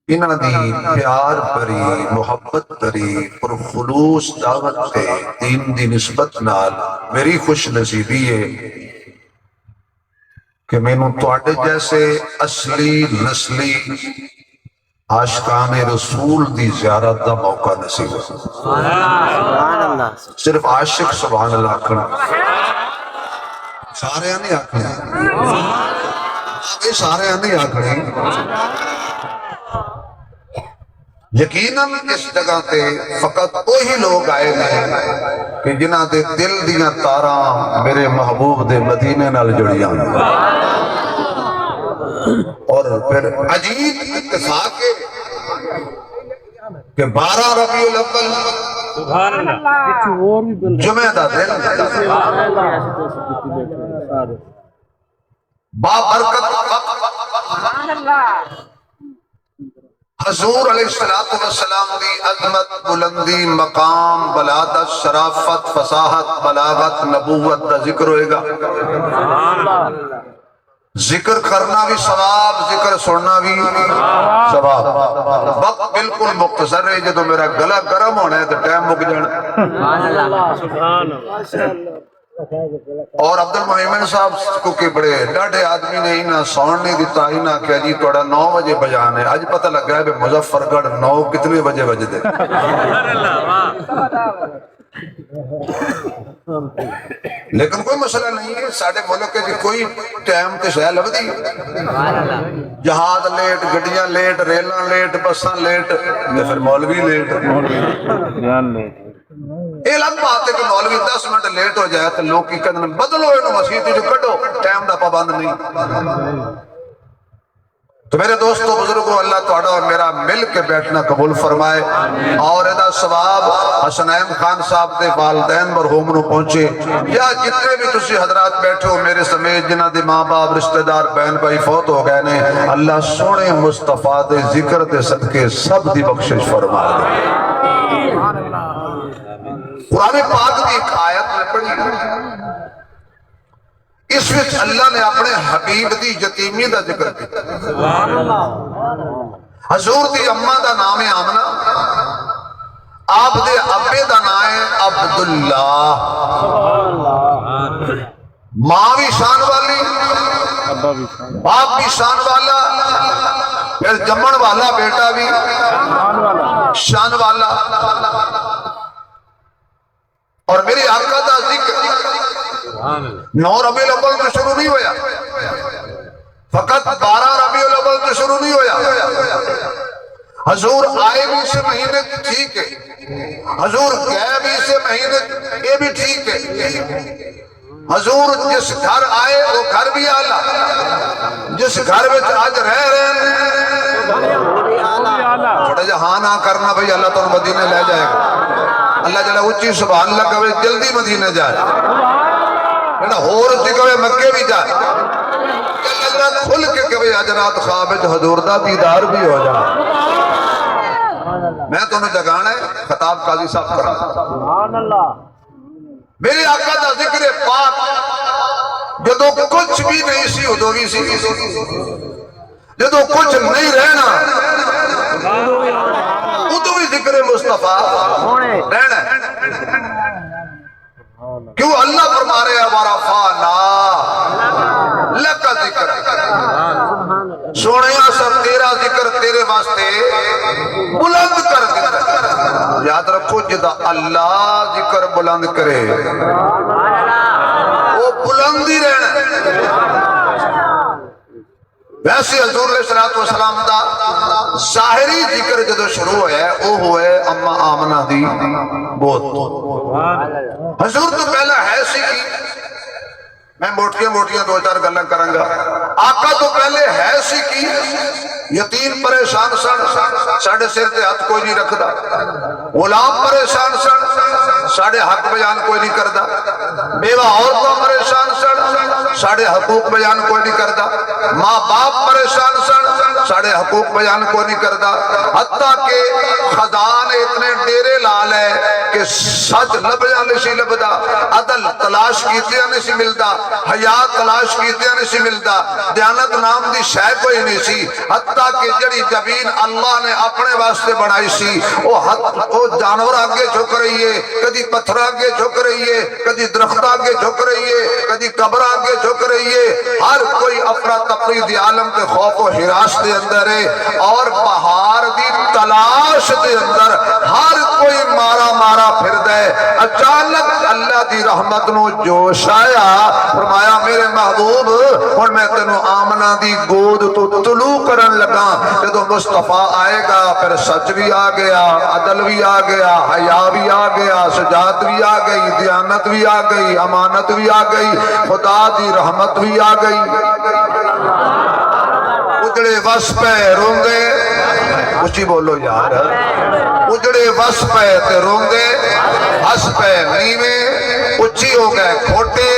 انہاں دی پیار بری محبت بری پر خلوص دعوت تے دین دی نسبت نال میری خوش نصیبی ہے کہ میں نوں تواڈے جیسے اصلی نسلی عاشقان رسول دی زیارت دا موقع نصیب ہوا۔ سبحان اللہ۔ صرف عاشق سبحان اللہ آکھنا، سارے نہیں آکھنے، سارے نہیں آکھنے۔ یقیناً اس جگہ تے فقط وہی لوگ آئے ہیں کہ جنہاں دے دل دیاں تاراں میرے محبوب دے مدینے نال جڑیاں، اور پھر عجیب اتفاق ہے کہ 12 ربیع الاول جمعہ دا دن بابرکت حضور علیہ السلام دی عظمت، بلندی، مقام، بلادت، شرافت، فصاحت، بلاغت، نبوت دا ذکر ہوئے گا۔ ذکر کرنا بھی ثواب، ذکر سننا بھی ثواب۔ وقت بالکل مختصر ہے، جدو میرا گلا گرم ہونا ہے تو ٹائم مک جانا۔ اور عبد المحمن صاحب کو کہ بڑے ڈاڑے آدمی نے انہاں سون نہیں دیتا، انہاں کہا جی توڑا 9 بجے بجان ہے۔ آج پتہ لگ گیا ہے مظفر گڑھ 9 کتنے بجے بج دے۔ لیکن کوئی مسئلہ نہیں ہے، ساڑھے ملک کے کوئی ٹائم تے شاہ لگ دی، جہاز لیٹ، گڑیاں لیٹ، ریلاں لیٹ، بساں لیٹ، پھر مولوی لیٹ۔ یہ لگ بات ہے کہ مولوی 10 منٹ لیٹ ہو جائے تو لوگ کی کہتے ہیں بدلو انہوں مسیح جو کٹو، ٹائم دا پابند نہیں۔ تو میرے دوستو بزرگوں، اللہ تعالیٰ اور میرا مل کے بیٹھنا قبول فرمائے، اور ادا ثواب حسنین خان صاحب دے والدین مرحوم نو پہنچے، یا جتنے بھی تسی حضرات بیٹھو میرے سمیت جنہ دی ماں باپ رشتہ دار بہن بھائی فوت ہو گئے نے، اللہ سونے مصطفیٰ دے ذکر دے صدقے سب دی بخشش فرما دے۔ قرآن پاک دی ایک آیت میں پڑھی، اس وچ اللہ نے اپنے حبیب دی یتیمی دا ذکر کیا۔ حضور دی اماں دا نام ہے آمنہ، آپ دے ابے دا نام ہے عبداللہ۔ ماں بھی شان والی، باپ بھی شان والا، پھر جمن والا بیٹا بھی شان والا۔ اور میری آقا دا ذکر 9 ربیع الاول تو شروع نہیں ہویا، فقط 12 ربیع الاول تو شروع نہیں ہویا۔ حضور آئے بھی سے مہینے ٹھیک ہے، حضور گئے بھی سے مہینے یہ بھی ٹھیک ہے۔ حضور جس گھر آئے وہ گھر بھی آلہ، جس گھر میں آج رہ رہے ہیں تھوڑا جہاں نہ کرنا بھئی اللہ تو مدینے لے جائے گا۔ اللہ جڑا اچھی سبحان اللہ کہے جلدی مدینے جائے، ہور اچھی کہے مکے بھی جائے، اللہ جڑا کھل کے کہے حضرات خواب حضور دا دیدار بھی ہو جائے۔ میں تو انہیں جگانا ہے، خطاب قاضی صاحب کرنا۔ میرے آقا دا ذکر پاک جدو کچھ بھی نہیں سی ادو بھی سی، جدو کچھ نہیں رہنا ادو بھی ذکر مصطفیٰ رہنا ہے۔ کیوں اللہ فرما رہے ہیں وَرَفَعْنَا لَكَ ذِكْرَ، سونیا سب تیرا ذکر تیرے واسطے بلند کر دیتا۔ یاد رکھو جدا اللہ ذکر بلند کرے وہ بلند ہی رہنا۔ ویسے حضور علیہ السلام دا ظاہری ذکر جدو شروع ہویا ہے وہ ہوئے اما آمنہ دی بہت۔ حضور تو پہلا ہے سی کی، میں موٹیاں 2-4 گلیں کروں گا۔ آقا تو پہلے ہے سی کی، یتیم پریشان سن، ساڑھے سر تے ہاتھ کوئی نہیں رکھدا، غلام پریشان سن، ساڑھے حق بیان کوئی نہیں کردا، بیوہ عورتوں پریشان سن، ساڑھے حقوق بیان کوئی نہیں کردا، ماں باپ پریشان سن، ساڑے حقوق بیان کو نہیں کردا، حتیٰ کہ خزان اتنے ڈیرے لال ہے کہ سچ لبیاں نہیں سی لبدا، عدل تلاش کیتیاں نہیں سی ملدا، حیا تلاش کیتیاں نہیں سی ملدا، دیانت نام دی شے کوئی نہیں سی، حتیٰ کہ جڑی زمین اللہ نے اپنے واسطے بنائی سی وہ جانور آگے جھک رہی ہے، کدی پتھر آگے جھک رہی ہے، کدی درخت آگے جھک رہی ہے، کدی قبر آگے جھک رہی ہے، ہر کوئی افراتفری دی عالم کے خوف و ہراس دے اندر ہے، اور بہار دی تلاش دے اندر ہر کوئی مارا مارا پھر دے۔ اچانک اللہ دی رحمت نو جوش آیا، فرمایا میرے محبوب اور میں تینوں آمنہ دی گود تو طلوع کرن لگا، جدو مصطفیٰ آئے گا پھر سچ بھی آ گیا، عدل بھی آ گیا، حیا بھی آ گیا، سجاعت بھی آ گئی، دیانت بھی آ گئی، امانت بھی آ گئی، خدا دی رحمت بھی آ گئی۔ اجڑے وس پہ رونگے، اچھی بولو یار، اجڑے وس پہ تے رونگے، ہس پہ نیویں، اچھی ہو گئے کھوٹے،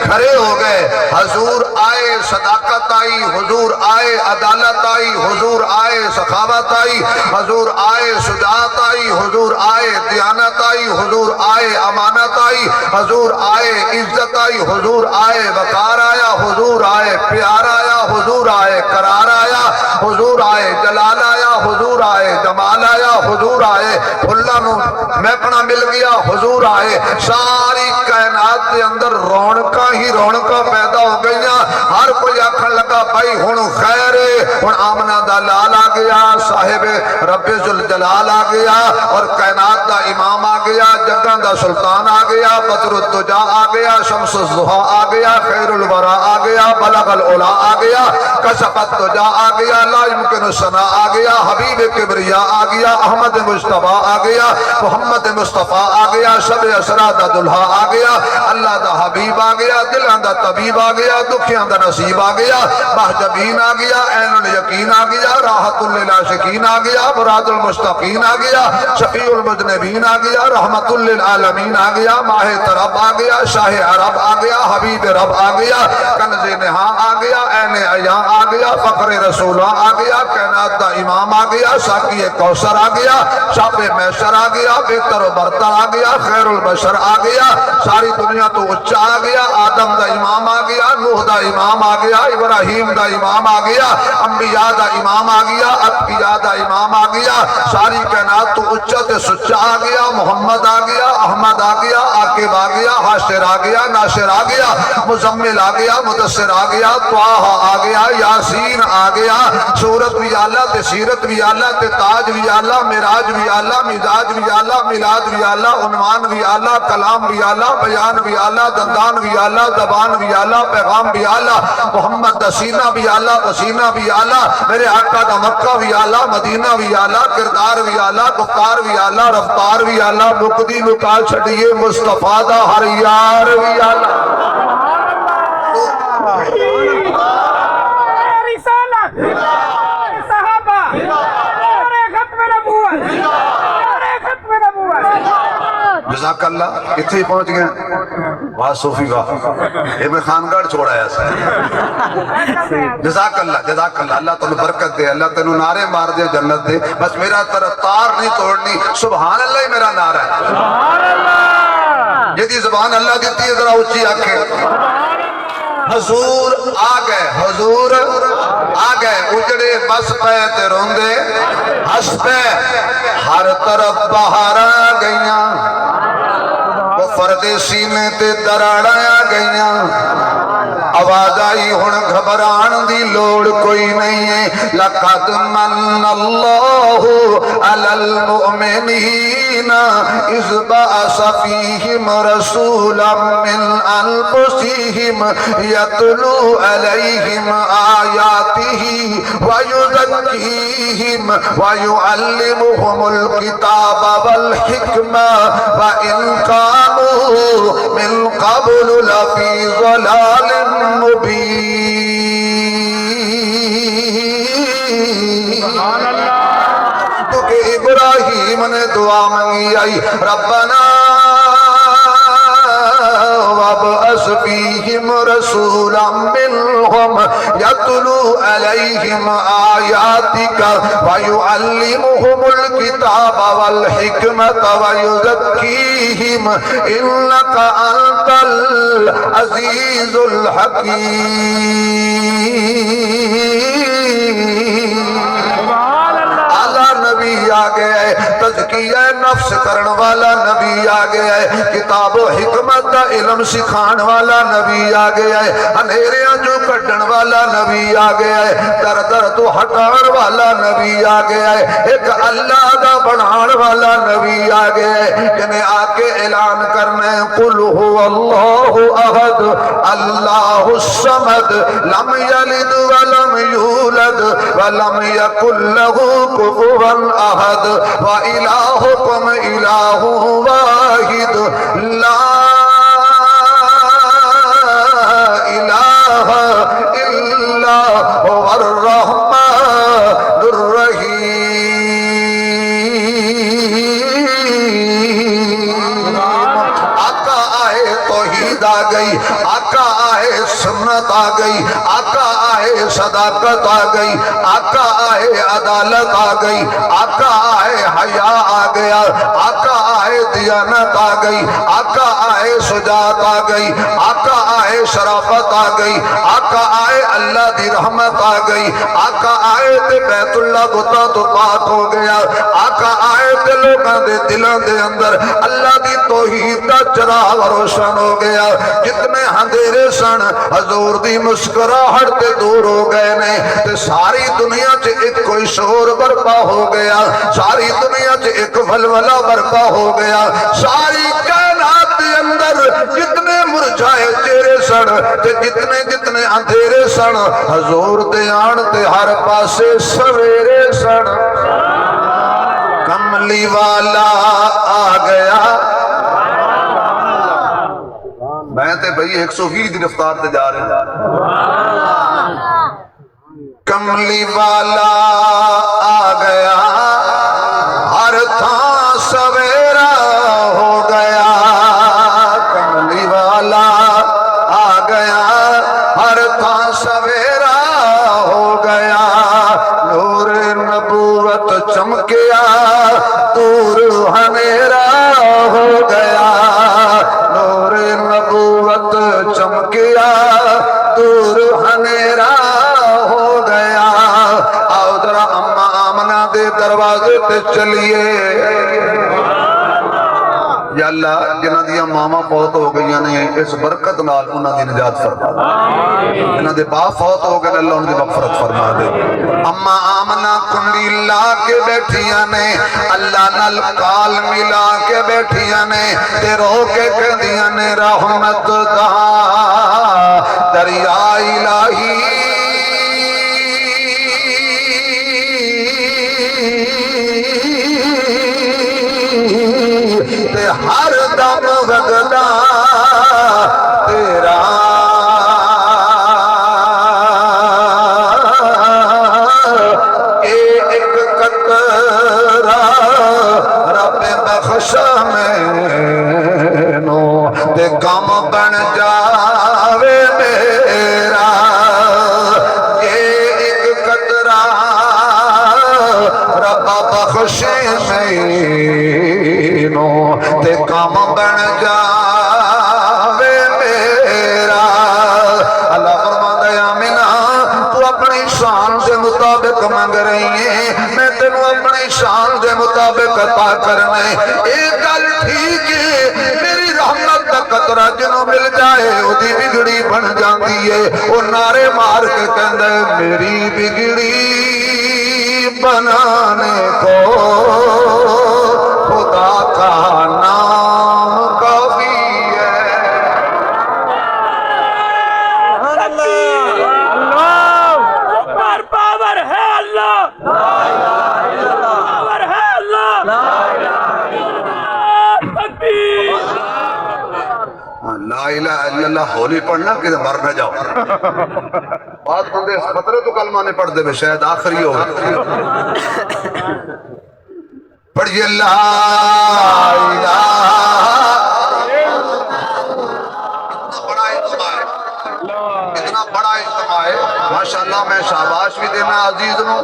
کھڑے ہو گئے، حضور آئے صداقت آئی، حضور آئے عدالت آئی، حضور آئے سخاوت آئی، حضور آئے شجاعت آئی، حضور آئے دیانت آئی، حضور آئے امانت آئی، حضور آئے عزت آئی، حضور آئے وقار آیا، حضور آئے پیار آیا، حضور آئے قرار آیا، حضور آئے جلال آیا، حضور آئے جمال آیا، حضور آئے اللہ نو محکنا مل گیا، حضور آئے ساری کائنات کے اندر رونقاں ہی رونقاں پیدا ہو گئیاں، ہر کوئی آکھن لگا بھائی ہن خیر ہے، ہن آمنہ دا لال آ گیا، صاحب رب ذوالجلال آ گیا، اور کائنات دا امام آ گیا، جگاں دا سلطان آ گیا، بدر الدجا آ گیا، شمس الضحیٰ آ گیا، خیر الورا آ گیا، بلغ العلا آ گیا، کشف الدجا آ گیا، لا يمکن الثناء آ گیا، حبیب کبریا آ گیا، احمد مصطفیٰ آ گیا، محمد مصطفیٰ آ گیا، شب اسرا دا دلہا آ گیا، اللہ دا حبیب آ گیا، دلان دا طبیب آ گیا، دکھیان دا نصیب آ گیا، محجبین آ گیا، عین الیقین آ گیا، راحت للعاشقین آ گیا، مراد المستقین آ گیا، شفیع المذنبین آ گیا، رحمت للعالمین آ گیا، ماہ طرب آ گیا، شاہ عرب آ گیا، حبیب رب آ گیا، کنز نہا آ گیا، عین عیاں آ گیا، فخر رسولہ آ گیا، کائنات دا امام آ گیا، ساقی کوثر آ گیا، شاپ محشر آ گیا، بہتر و برتر آ گیا، خیر البشر آ گیا، ساری دنیا تو اچھا آ گیا، آدم دا امام آ گیا، نوح دا امام آ گیا، ابراہیم دا امام آ گیا، انبیاء دا امام آ گیا، اتقیاء دا امام آ گیا، ساری کائنات تو اچھا تے سچا آ گیا، محمد آ گیا، احمد آ گیا، عاقب آ گیا، حاشر آ گیا، ناشر آ گیا، مزمل آ گیا، مدثر آ گیا، طٰہٰ آ گیا، یاسین آ گیا، سورت بھی آلہ تے سیرت بھی آلہ تے تاج بھی آلہ، معراج بھی آلہ، مزاج بھی آلہ، میلاد بھی آلہ، عنوان بھی آلہ، کلام بھی آلہ، بیان بھی آلہ، دندان بھی آلہ، زبان بھی آلہ، پیغام بھی آلہ، محمد دا سینہ بھی آلہ، پسینہ بھی آلہ، میرے آقا دا مکہ بھی آلہ، مدینہ بھی آلہ، کردار بھی آلہ، گفتار بھی آلہ، رفتار بھی آلہ، مقدی مکال چھڑیے مصطفیٰ دا ہر یار بھی آلہ۔ رسالت صحابہ ختم نبوت ختم نبوت۔ جزاک اللہ، اتھے ہی پہنچ گئے، واہ صوفی واہ، ابن خانگڑھ چھوڑا ہے ایسا۔ جزاک اللہ، اللہ تنو برکت دے، اللہ تنو نعرے مار دے، جنت دے، بس میرا تار نہیں توڑنی، سبحان اللہ ہی میرا نعرہ ہے۔ سبحان اللہ، یہ دی زبان اللہ دیتی ہے، ذرا اچھی آنکھیں۔ حضور آ گئے، حضور آ گئے، اجڑے بس پہ تے روندے ہس پہ، ہر طرف بہار آ گئیاں، وہ فرد سینے تے دراڑ آ گئیاں، آواز آئی ہن گھبران دی لوڑ کوئی نہیں ہے، لقد من اللہ علی المؤمنین اذ بعث فیہم رسولا من انفسہم یتلو علیہم آیاتہ ویزکیہم ویعلمہم الکتاب والحکمہ وإن کانوا من قبل لفی ضلال مبین۔ تو کہ ابراہیم نے دعا منگی آئی، ربنا وابعث وابعث فيهم رسولا منهم يتلو عليهم آياتك ويعلمهم الكتاب والحكمة ويزكيهم إنك أنت العزيز الحكيم. اعلیٰ نبی آ گیا ہے، تزکیہ نفس کرن والا نبی آ گیا ہے، کتاب و حکمت دا علم سکھان والا نبی آ گیا ہے، اندھیریاں جو کڈن والا نبی آ گیا ہے، در در تو ہٹان والا نبی آ گیا ہے، ایک اللہ دا بنان والا نبی آ گیا ہے، جنہیں آ کے اعلان کرنا ہے قل هو اللہ احد اللہ الصمد لم یلد ولم یولد ولم یکن له كفوا احد وإلهكم إله واحد لا إله إلا هو الرحمن الرحيم. آقا آئے توحید آ گئی، آقا آئے سنت آ گئی، آقا آئے صداقت آ گئی، آقا آئے عدالت آ گئی، آقا آئے حیا آ گیا، آقا آئے دیانت آ گئی، آقا آئے شجاعت آ گئی، آقا آئے شرافت آ گئی، آقا آئے اللہ دی رحمت آ گئی، آقا آئے تے بیت اللہ بتا تو پاک ہو گیا، آقا آئے تے لوگاں دے دلاں دے اندر اللہ دی توحید دا چراغ روشن ہو گیا. جتنے اندھیرے سن حضور دی مسکراہٹ تے دور ہو گئے نے، تے ساری دنیا چ ایک کوئی شور برپا ہو گیا، ساری دنیا چ ایک ولولہ برپا ہو گیا، ساری کائنات دے اندر جتنے مرجھائے چہرے سن تے جتنے جتنے اندھیرے سن، حضور دے آن تے ہر پاسے سویرے سن. کملی والا آ گیا. میں تے بھئی 120 دی رفتار تے جا رہے ہیں. کملی والا آ گیا، ہر تھاں سویرا ہو گیا. کملی والا آ گیا، ہر تھاں سویرا ہو گیا. نور نبوت چمکیا، دور اندھیرا ہو گیا. نور نبوت چمکیا، دور اندھیرا ہو گیا. آؤ ذرا اماں آمنہ دے دروازے تے چلیے. یا اللہ جنہ دیا ماما فوت ہو گئی نے اس برکت نال انہاں دی نجات فرما دے. جنہ دے باپ فوت ہو گئے اللہ انہاں دی مغفرت فرما دے. اما آمنہ کنڈی لا کے بیٹھیاں نے، اللہ نال کال ملا کے بیٹھیاں نے، تے رو کے کہندیاں نے رحمت دا دریا الہی تے ہر دم وگدا تیرا. اے ایک قطرہ رب بخش مینو تے کم بن جاوے میرا. اے ایک قطرہ رب بخش مینو تے کم بن جاوے میرا. اللہ فرماتا ہے آمینہ تو اپنی شان سے مطابق مانگ رہی ہے، میں تینوں اپنی شان سے مطابق عطا کرنا ہے. ایک گل ٹھیک ہے، میری رحمت کا قطرہ جنوں مل جائے اودی بگڑی بن جاندی ہے. وہ نعرے مار کے کہندا ہے میری بگڑی بنانے کو خدا کا نام کافی ہے. پاور ہے اللہ، پاور ہے اللہ. لا الہ الا اللہ ہولی پڑھنا کہ مر نہ جاؤ. بعض بندے اس خطرے تو کلمہ نہیں پڑھ دے بے شاید آخری ہو. پڑھئے لا الہ. اتنا بڑا مولا میں شاباش بھی دینا عزیز نو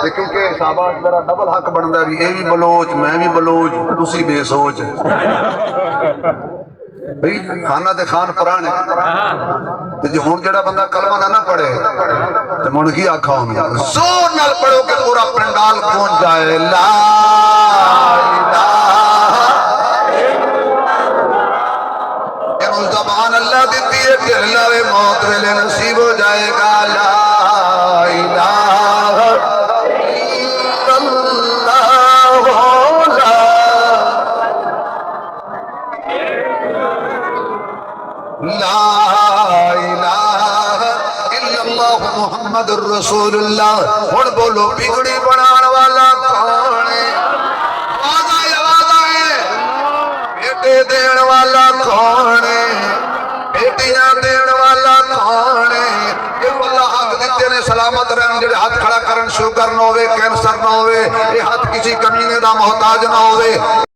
کیونکہ شاباش میرا ڈبل حق بنتا بھی یہ بھی بلوچ میں بھی بلوچ تسی بے سوچ بھئی کھانا تے خان پرانے تے جو ہن جڑا بندہ کلمہ نہ پڑھے تے من کی آکھا ہوں زور نال پڑھو کہ پورا پنڈال گونج جائے لا الہ زبان اللہ دیتی ہے کہ اللہ موت ویلے نصیب ہو جائے گا لا الہ الا اللہ لا الہ الا اللہ محمد الرسول اللہ ہن بولو بگڑی بنان والا کون ہے آواز آئے بیٹے دین والا کون ہے بیٹیاں دین والا کون ہے یہ اللہ حق دیتے نے سلامت رہن جڑے ہاتھ کھڑا کرن شوگر نہ ہوئے کینسر نہ ہوئے یہ ہاتھ کسی کمینے دا محتاج نہ ہوئے